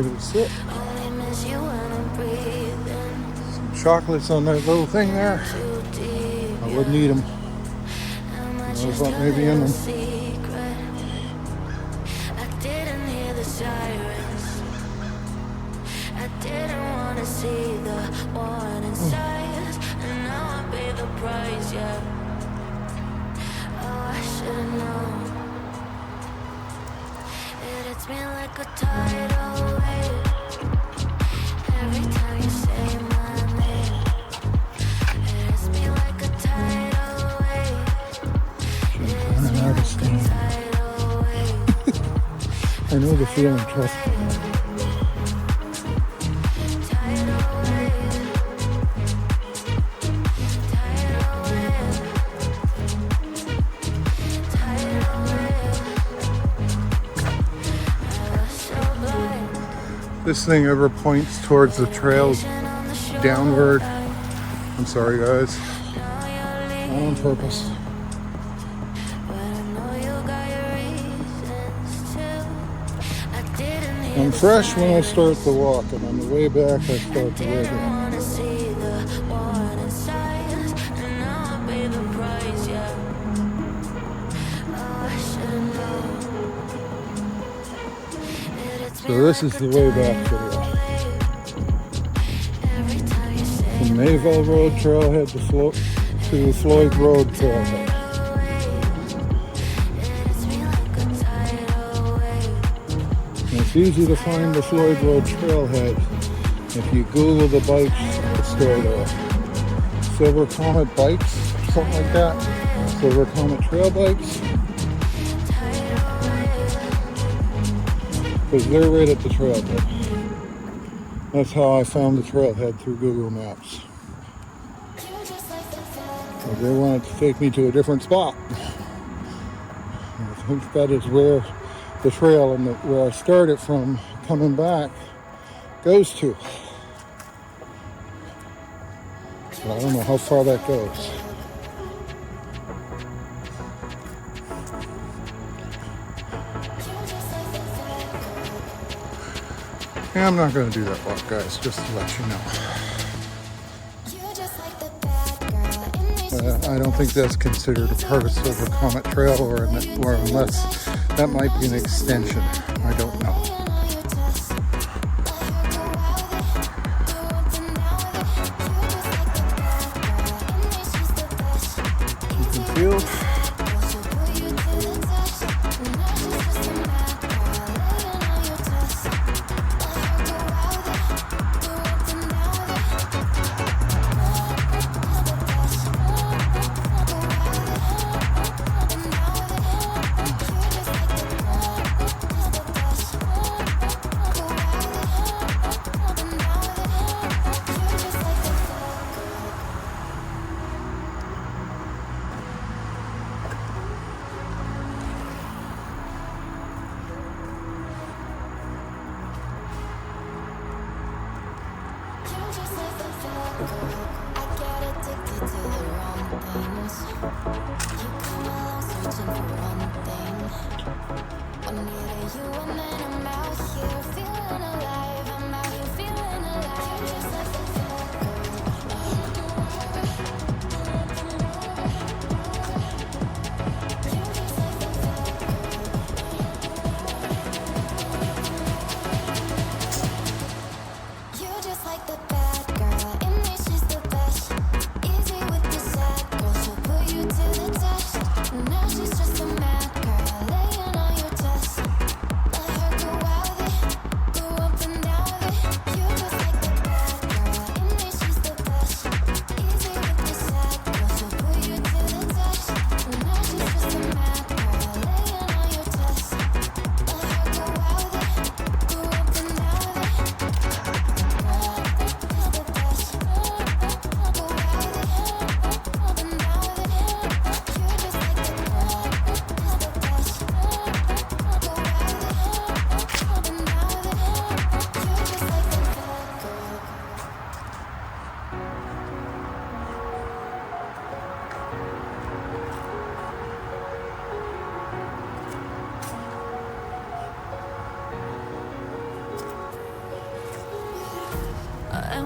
to sit. Some chocolates on that little thing there. I wouldn't eat them. There's what may be in them. It's me like a tidal wave. Every time you say my name, it hits me like a tidal wave. It hits me like a tidal wave. I know the feeling, trust me. This thing ever points towards the trails downward. I'm sorry guys, not on purpose. I'm fresh when I start the walk, and on the way back I start the way down. So this is the way back to the Mavell Rd trailhead to the Floyd Rd trailhead. And it's easy to find the Floyd Rd trailhead if you Google the bikes that store there. Silver Comet bikes, something like that. Silver Comet trail bikes. Because they're right at the trailhead. That's how I found the trailhead through Google Maps. But they wanted to take me to a different spot. I think that is where the trail and where I started from coming back goes to. But I don't know how far that goes. Yeah, I'm not going to do that walk, guys, just to let you know. I don't think that's considered a part of Silver Comet Trail, or unless that might be an extension. I don't know. You can feel.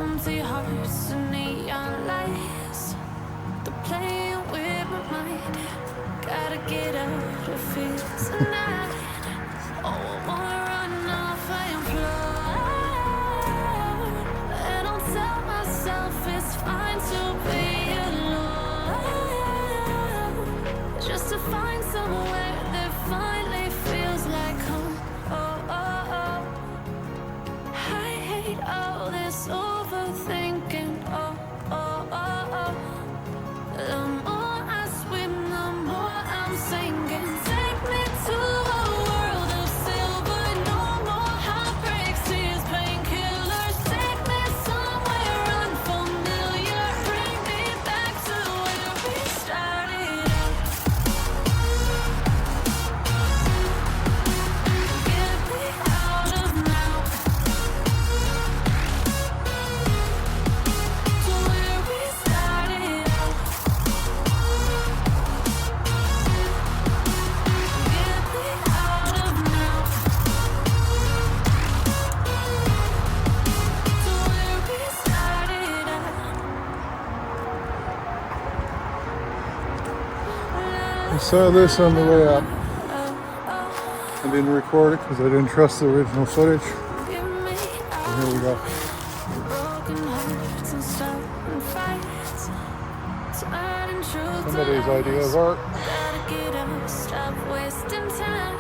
empty hearts and neon lights. They're playing with my mind. Gotta get out of here tonight. Oh, I wanna run off and fly. And I'll tell myself it's fine to be alone. Just to find somewhere that finally feels like home. Oh, oh, oh. I hate all this overthinking. Oh, oh, oh, oh. The more I swim, the more I'm sinking. Take me to a world of silver. No more heartbreaks, tears, painkillers. Take me somewhere unfamiliar. Bring me back to where we started out. Get me out of now. To where we started out. Get me out of now. To where we started out. I saw this on the way up. I didn't record it because I didn't trust the original footage. Get me And here we go. broken hearts and starting fights. Turning truth to Somebody's idea of lies. art, Gotta get up, stop wasting time.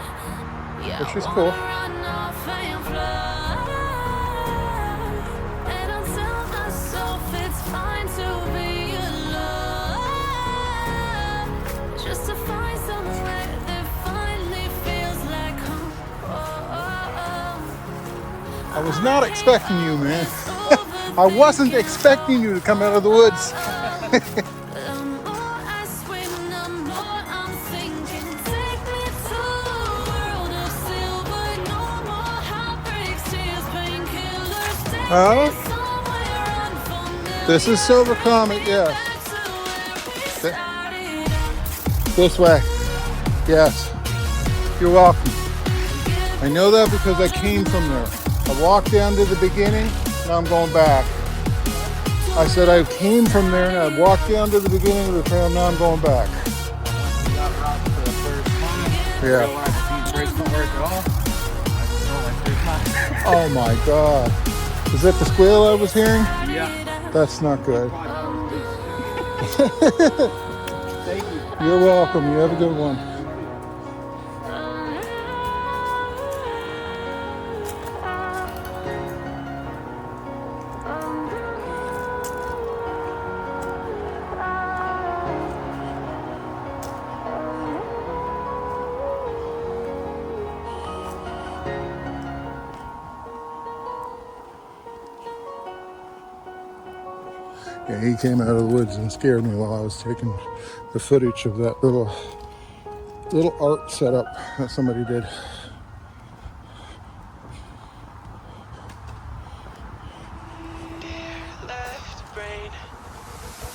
Yeah, which is I cool. wanna run off and fly. And I'll tell myself it's fine to be alone. Just to find somewhere that finally feels like home. Oh, oh, oh. I was not expecting you, man. I wasn't expecting you to come out of the woods. The more I swim, the more I'm sinking. Take me to a world of silver. No more heartbreaks, tears, painkillers. Take Huh? me somewhere unfamiliar. This is Silver Comet, yeah. Back to where we started out. This way. Yes. You're welcome. I know that because I came from there. I walked down to the beginning, now I'm going back. I said I came from there and I walked down to the beginning of the trail, now I'm going back. We got rocked for the first time. Yeah. Realized these brakes don't work at all. I feel like they're not. Oh my God. Is that the squeal I was hearing? Yeah. That's not good. Thank you. You're welcome. You have a good one. Yeah, he came out of the woods and scared me while I was taking the footage of that little art setup that somebody did. Left brain.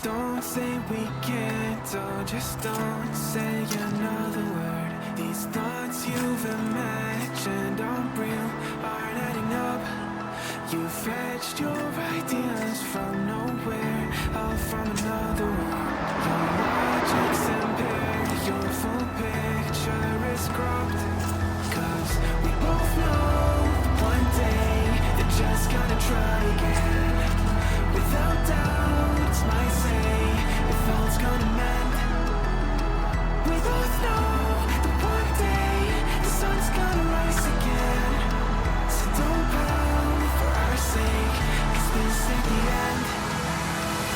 Don't say we can't, oh, just don't say another word. These thoughts you've imagined aren't real, aren't adding up. You fetched your ideas from nowhere, all from another world. Your logic's impaired, your full picture is cropped. 'Cause we both know one day they're just gonna try again. Without doubt, might say if all's gonna mend. We both know that one day the sun's gonna rise again. So don't pout for our sake, 'cause this ain't the end.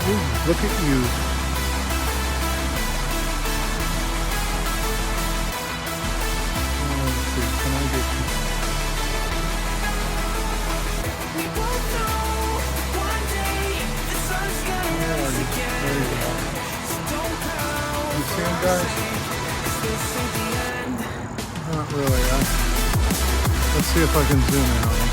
Ooh, look at you. Let's see, can I get you? We both know one day the sun's gonna rise again. So don't pout You see him, for our guys? sake, 'cause this ain't the end. Not really, huh? Let's see if I can zoom in on him.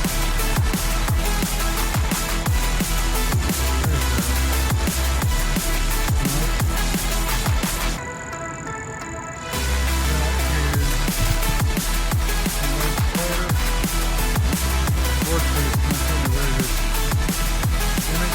Unfortunately, it's not showing the very good image.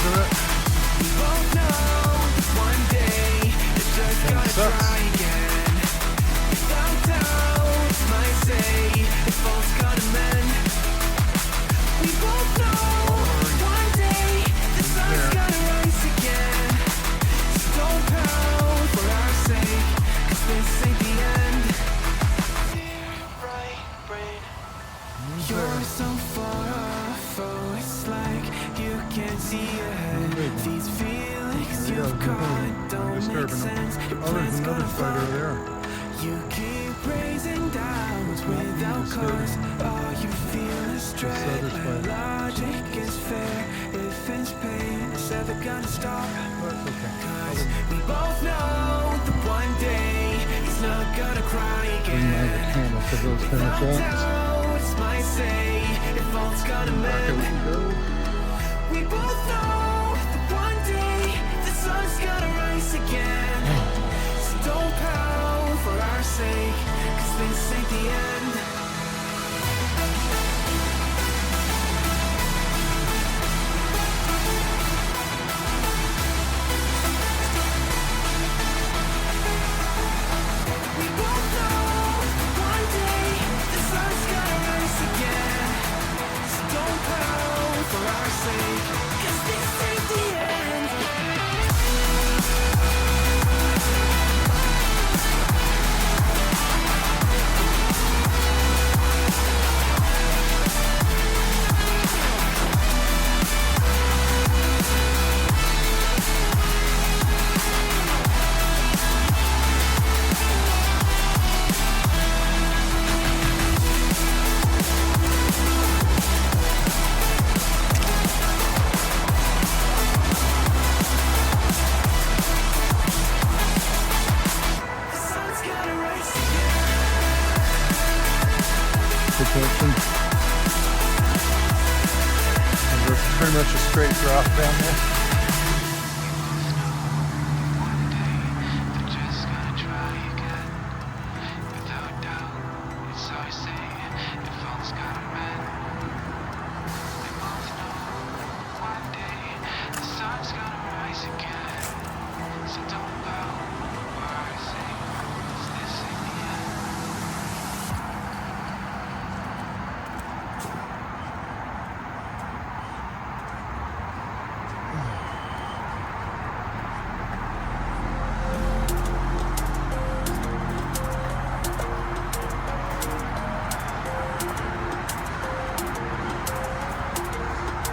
You're so far off, oh, it's like you can't see ahead. These feelings you've got don't make sense. Your plan's gonna fall. You keep raising doubts without cause. All you feel is dread. When logic is fair, if it's pain, it's ever gonna stop. Cause we both know that one day he's not gonna cry again. Without doubts might say if all's gonna mend. We both know that one day the sun's gonna rise again. So don't pout for our sake, cause this ain't the end. We both know one day the sun's gonna rise again. So don't pout for our sake, cause this ain't the end. The sun's gonna rise Protection. And there's pretty much a straight drop down there. just gonna try again. Without doubt, it's always saying if all's gonna mend. We both know one day the sun's gonna rise again. So don't pout for our sake, 'cause this ain't the end.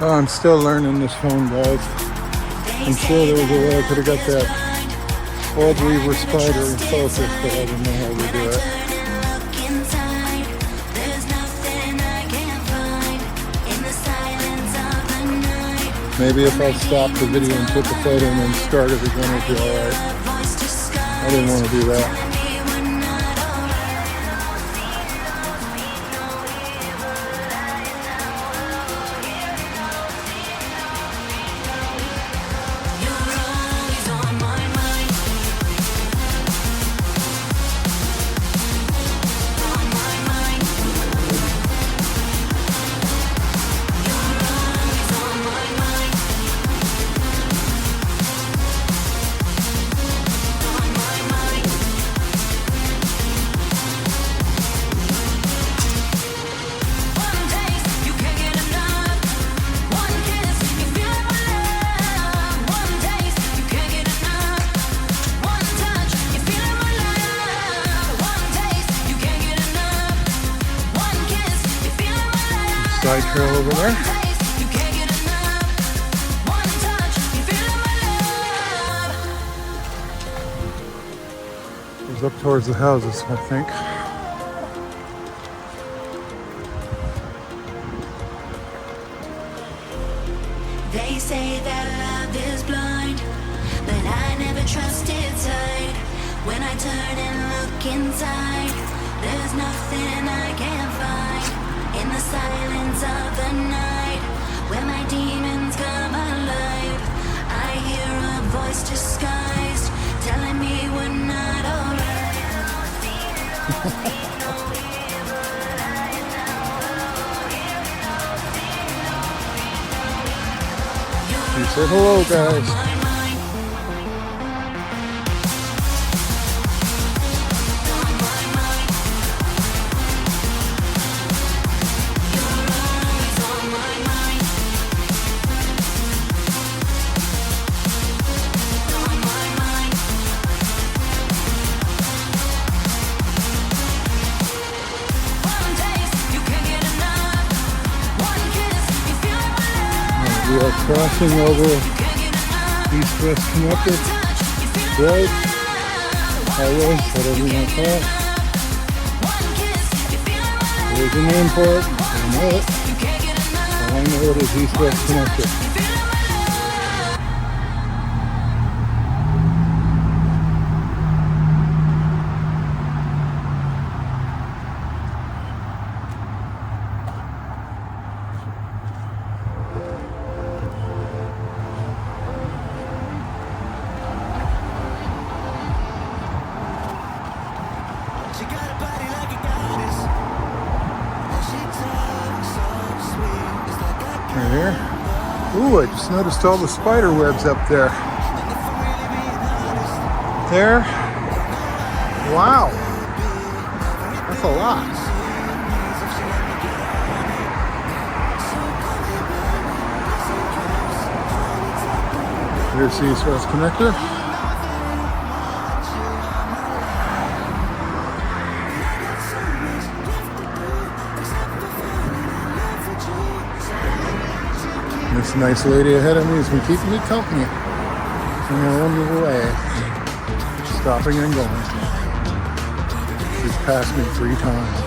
Oh, I'm still learning this phone, guys. I'm sure there was a way I could have got that old weaver spider in focus, but I didn't know how to do it. Maybe if I stop the video and put the photo and then start it again, it'd be alright. I didn't want to do that. Side trail over there. Goes up towards the houses, I think. They say that love is blind, but I never trusted sight. When I turn and look inside, there's nothing I can find. In the silence of the night, where my demons come alive, I hear a voice disguised, telling me we're not alright. You say hello, guys. One taste, you can't get enough. We are crossing over East-West Connector Road, highway, whatever you want to call it. There's a name for it, I know it. All I know it is East-West Connector. She got a body like a goddess, and she talks so sweet. It's like I Right here. Ooh, I just noticed all the spider webs up there. There. Wow. That's a lot. Here's the East-West Connector. This nice lady ahead of me has been keeping me company along the way, stopping and going. She's passed me 3 times.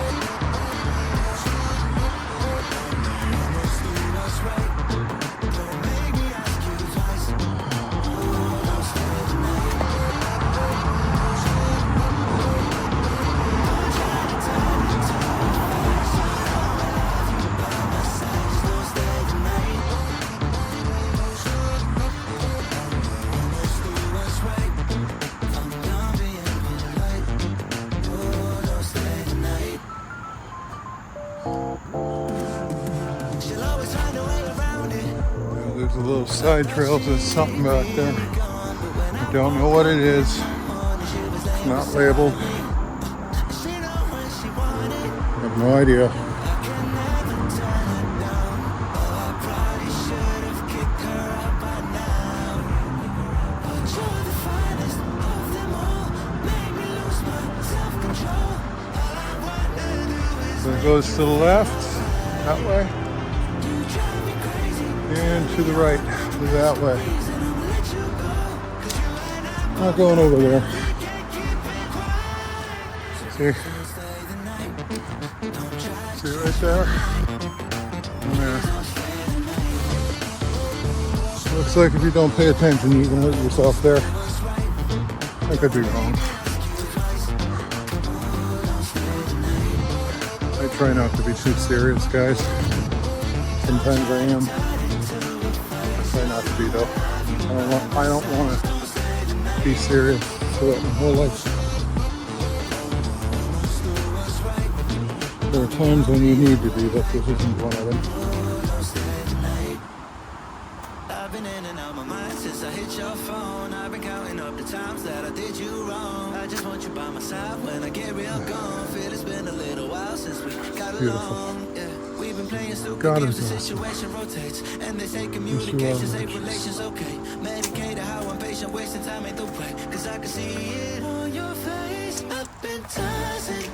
There's a little side trail to something back there. I don't know what it is. It's not labeled. I have no idea. So it goes to the left, that way. And to the right, that way. Not going over there. See? See right there? And there. Looks like if you don't pay attention, you can hurt yourself there. I could be wrong. I try not to be too serious, guys. Sometimes I am. Try not to be though. I don't want to be serious throughout my whole life. There are times when you need to be, but this isn't one of them. I've been in and out my mind since I hit your phone. I've been counting up the times that I did you wrong. I just want you by my side when I get real gone. Feel it's been a little while since we got along. Yeah. We've been playing stupid games, the situation rotates. And they say communication, say relations okay. Medicated how I'm patient, wasting time ain't the way. Cause I can see it on your face. I've been tossing,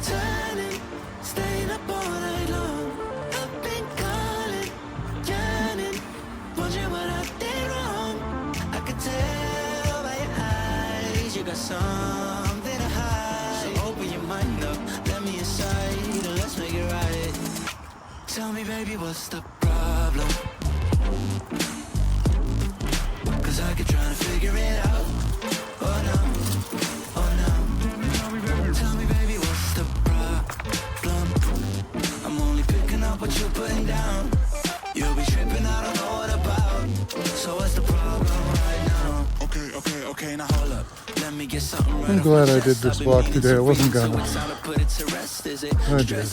turning, staying up all night long. I've been calling, yearning, wondering what I did wrong. I could tell by your eyes you got something to hide. So open your mind up, let me inside, and let's make it right. Tell me, baby, what's the problem? Cause I keep trying to figure it out. Oh no, oh no. Tell me, baby, what's the problem? I'm only picking up what you're putting down. You'll be tripping, I don't know what about. So what's the problem right now? Okay, now hold up. Let me get something right. I'm glad I did this walk today. I wasn't gonna. I did.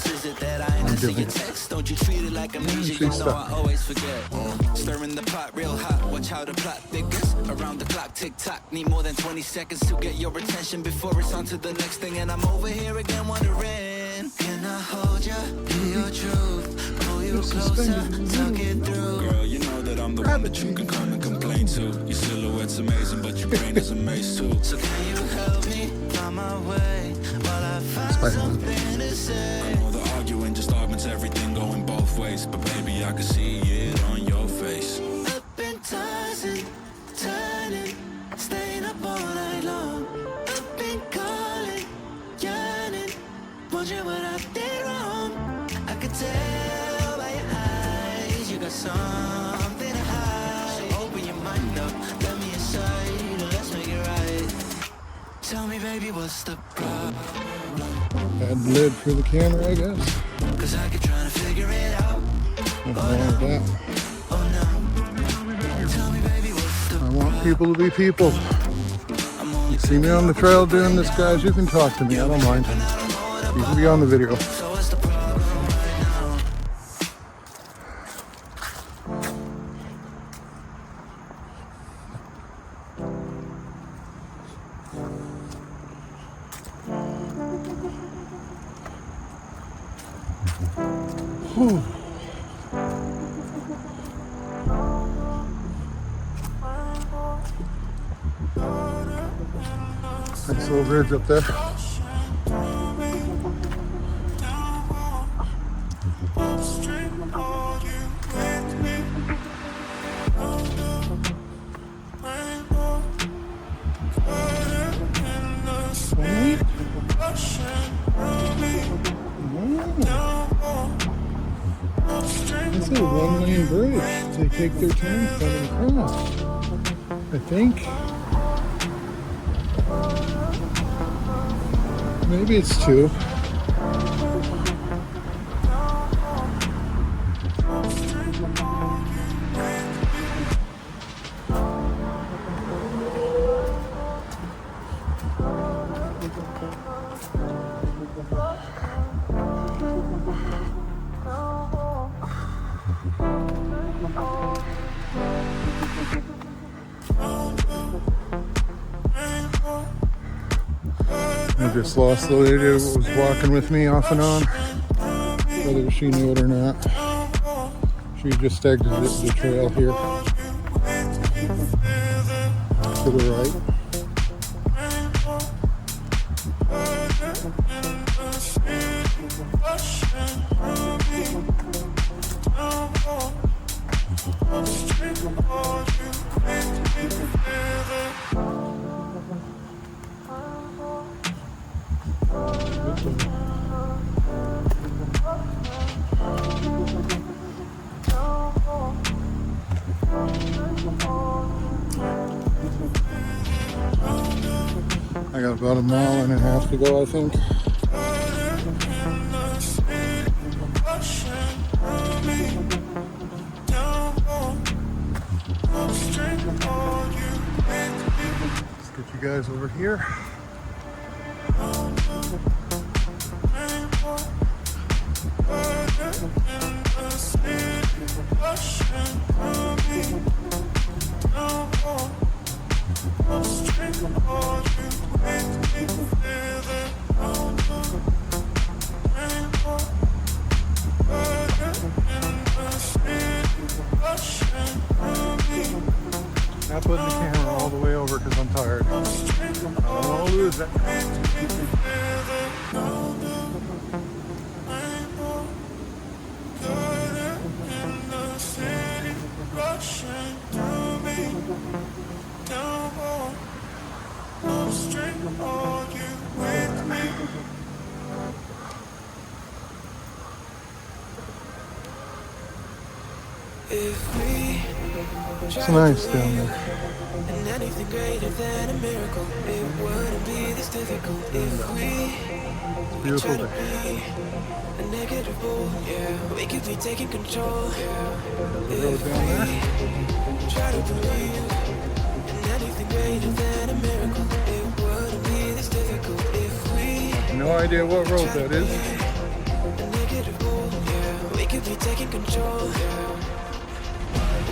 I'm doing it. Don't you treat it like amnesia? You know I always forget. Stirring the pot real hot. Watch how the plot thickens. Around the clock, tick tock. Need more than 20 seconds to get your attention before it's on to the next thing. And I'm over here again wondering, can I hold you? Hear your truth. Pull you closer. Tuck it through. Girl, you know that I'm the one that you can come and complain to. Your silhouette's amazing, but your brain is a maze too. So can you help me find my way while I find something to say? I know the arguing just augments everything going both ways, but baby, I can see it on your face. what's the problem? Add lid for the camera, I guess. Cause I keep trying to figure it out. Nothing wrong with that. Oh no. Tell me, baby, what's the I want people to be people. I'm only You see me on the trail doing this, guys, you can talk to me. I don't mind. You can be on the video. so what's the problem right now? Whew. Nice little bridge up there. Sweet. It's a one-lane bridge. They take their time coming across, I think. Maybe it's two. I just lost the lady that was walking with me off and on, whether she knew it or not. She just exited the trail here to the right. I got about a mile and a half to go, I think. Let's get you guys over here. Not putting the camera all the way over because I'm tired. I'll lose it. It's nice down there. And anything greater than a miracle, it wouldn't be this difficult if we Beautiful try to day. be a negative bull, yeah. We could be taking control, yeah. Road down there. Try to believe in anything greater than a miracle, it wouldn't be this difficult if we No idea what road that is. a negative bull, yeah. We could be taking control, yeah.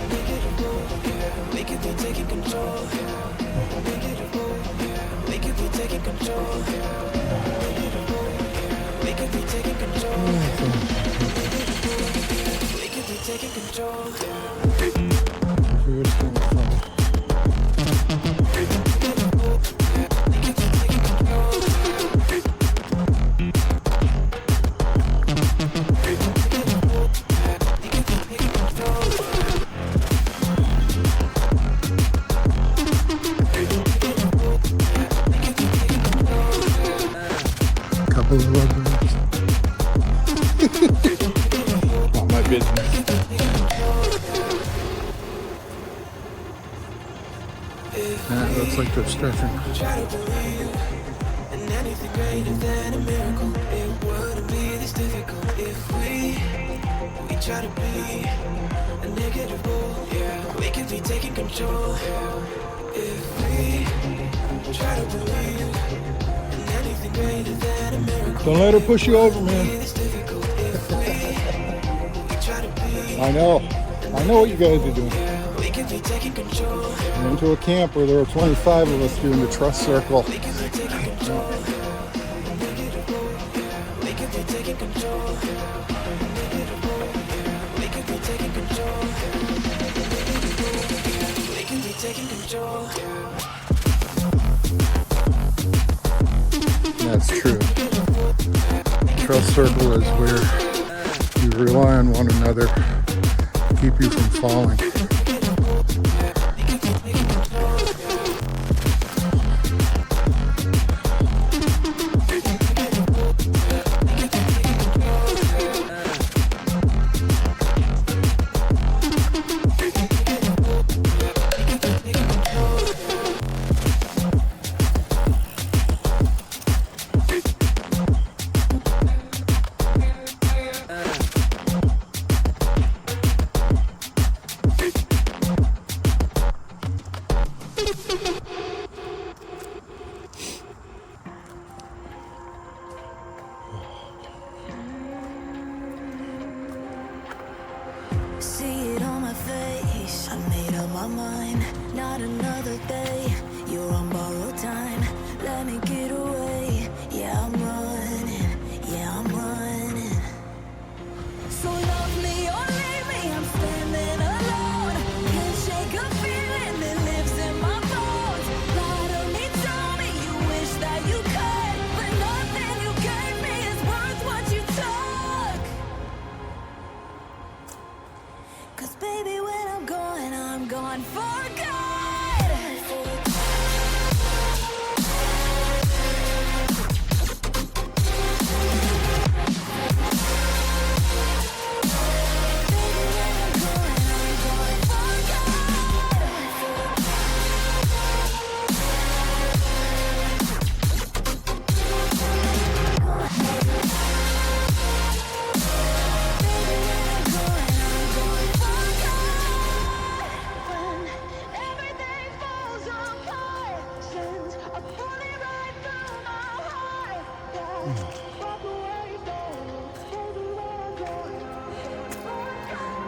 Negative bull, yeah. We could be taking control, yeah. Negative bull, yeah. We could be taking control, yeah. Negative bull, yeah. We could be taking control, yeah. Negative bull, yeah. We could be taking control, yeah. See what's going on. Negative bull, yeah. We could be taking control, yeah. Negative bull, yeah. We could be taking control, yeah. Couple of rubbers. Not my business. That looks like they're stretching. Try to believe in anything greater than a miracle. It wouldn't be this difficult if we try to be a negative bull. Yeah, we could be taking control. Yeah, if we try to believe in anything greater than a miracle. Don't let her push you over, man. I know what you guys are doing. We could be taking control. We're into a camp where there are 25 of us doing the trust circle. We could be taking control. We could be taking control. We could be taking control. We could be taking control. That's true. Trust circle is where you rely on one another to keep you from falling. See it on my face, I made up my mind. Not another day, you're on borrowed time. Let me get away, yeah I'm running, yeah I'm running. So love me or leave me, I'm standing alone. Can't shake a feeling that lives in my bones. Lie to me, tell me you wish that you could, but nothing you gave me is worth what you took. 'Cause baby, when I'm gone for good.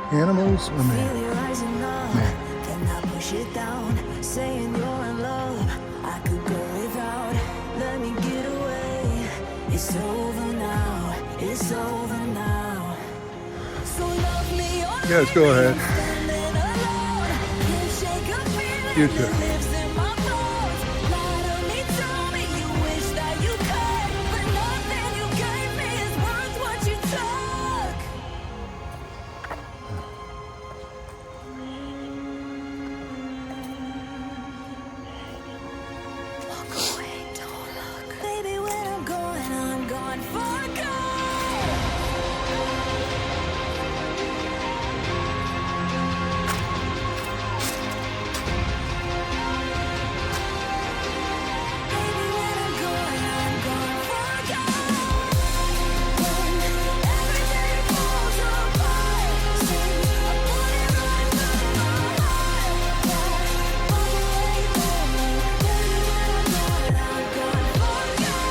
Animals or man? Feel you rising up, then I push it down, saying you're in love. I could go without, let me get away. It's over now, it's over now. So love me or Yes, go ahead. standing alone. Can't shake a feeling You that too. lives in my bones. Lie to me, tell me you wish that you could, but nothing you gave me is worth what you took. Walk away, don't look. Baby, when I'm gone for good. Baby, when I'm gone for good. When everything falls apart, sing a bullet right through my heart. Yeah, walk away from me. Baby, when I'm gone for good.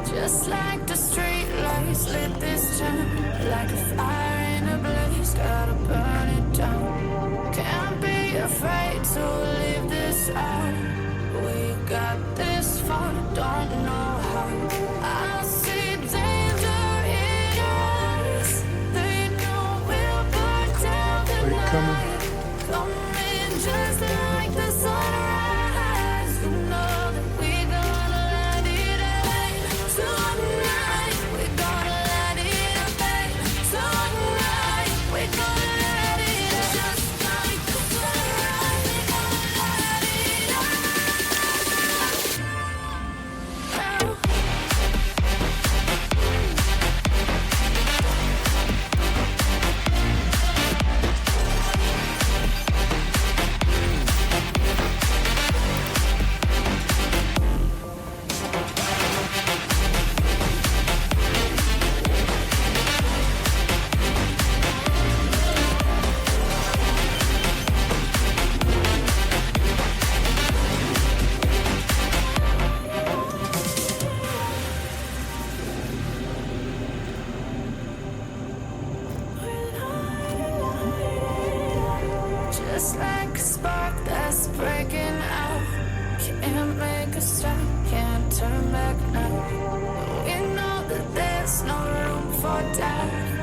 Just like the street lights lit this town, like a fire in a blaze, gotta burn it down. Can't be afraid to leave this out. We got this far, don't know how. I see danger in us, they know we'll burn and make a stop. Can't turn back now. We know that there's no room for doubt.